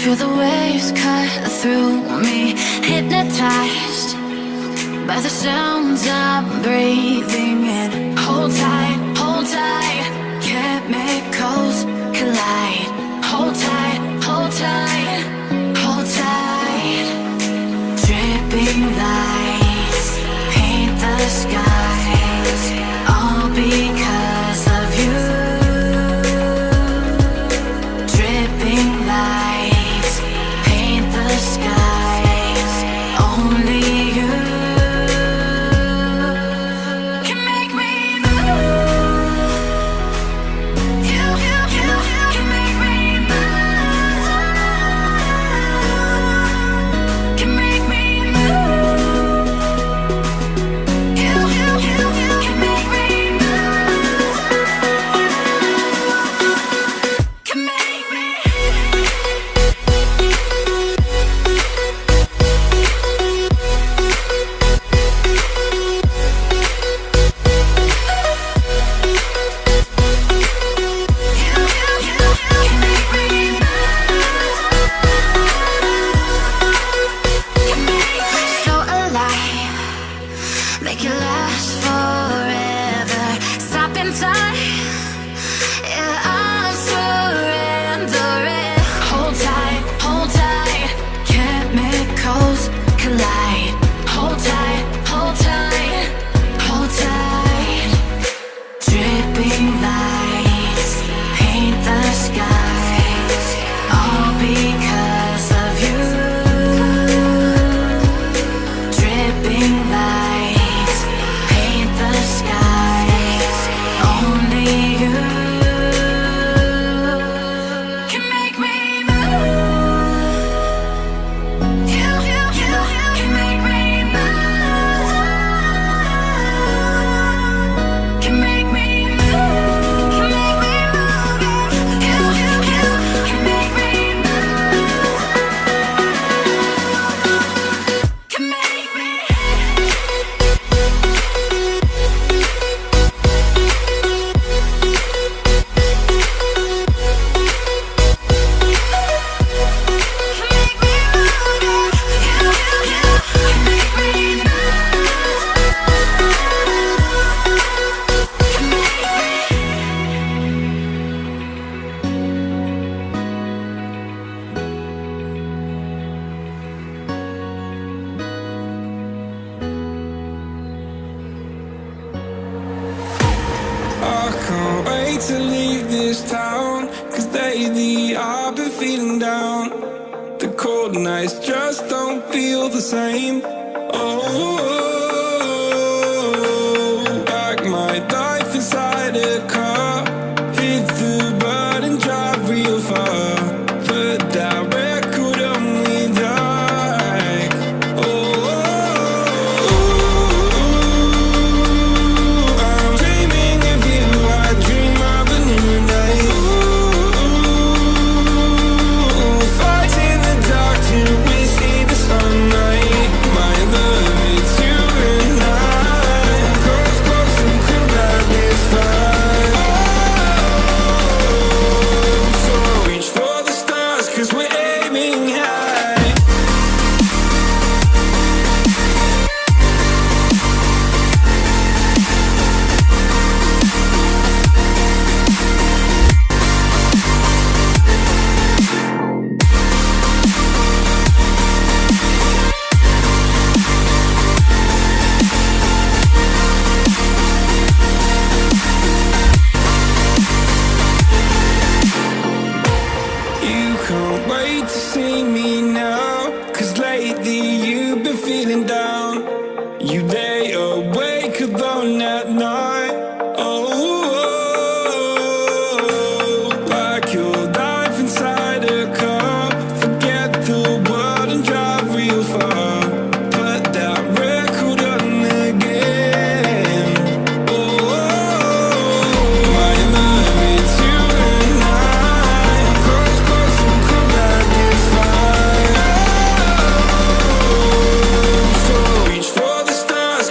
Feel the waves cut through me, hypnotized by the sounds I'm breathing in. Hold tight, chemicals collide. Hold tight, hold tight, hold tight. Dripping lights paint the skies, all because of you. Dripping lights paint the skies, only you can make me move. You can make me move. Can make me move. You can make me move. Can make me. So alive, make it last forever. Stop in time, yeah, I'm surrendering. Hold tight, chemicals collide. Hold tight, hold tight, hold tight. Dripping lights paint the skies, all because of you. Dripping lights paint the skies, only you can make me move. You can make me move. Can make me move. Can make me move. You can make me move. Can make me. I can't wait to leave this town, 'cause lately I've been feeling down. The cold nights just don't feel the same. Oh, like my life inside a car, hit the button, drive real far. Put that record on me like, I'm dreaming of you, I dream of a new night. Fight in the dark till we see the sunlight. My love, it's you and I. Close, close and cool like this fire. So reach for the stars, 'cause we're aiming high. You can't wait to see me now, 'cause lately you've been feeling down. You lay awake alone at night. Like your life inside a car. Forget the world and drive real far. Put that record on again. My love, it's you and I. Close, close and cool like this fire. So reach for the stars,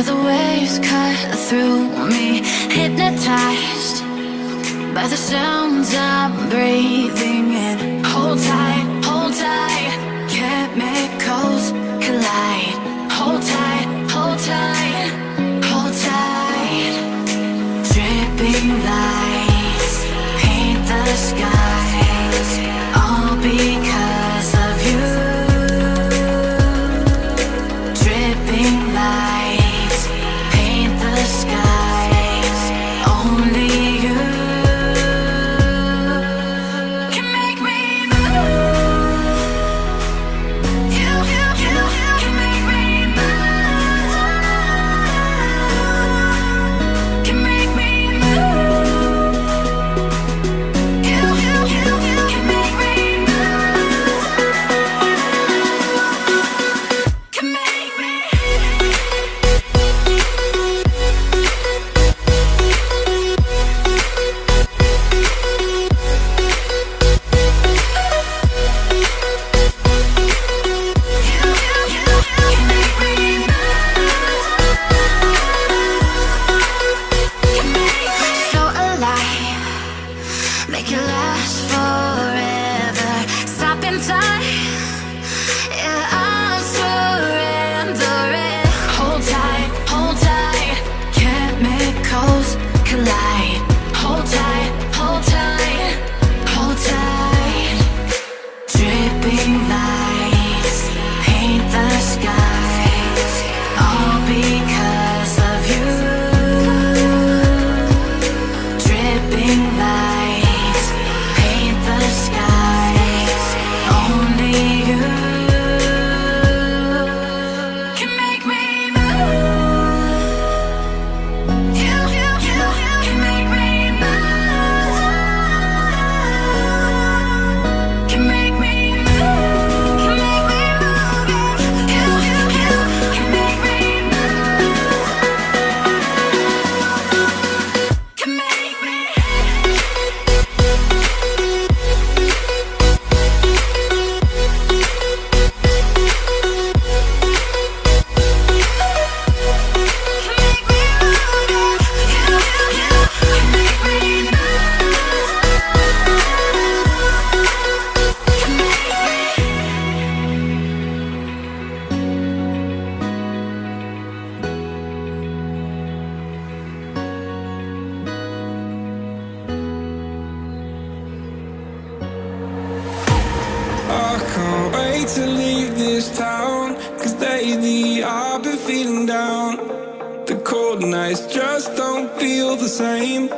Feel the waves cut through me, hypnotized by the sounds I'm breathing in. Hold tight, chemicals collide. Hold tight, hold tight, hold tight. Dripping lights paint the skies, all because of you. Dripping lights paint the skies, only you can make me move. You can make me move. Can make me move. You can make me move. Can make me. So alive, make it last forever. Stop in time, yeah, I'm surrendering. Hold tight, chemicals collide. Hold tight, hold tight, hold tight. Dripping lights paint the skies, all because of you. Dripping lights paint the skies, only you can make me move. You can make me move. Can make me move. Can make me move. You can make me move. Can make me. I can't wait to leave this town, 'cause lately I've been feeling down. The cold nights just don't feel the same.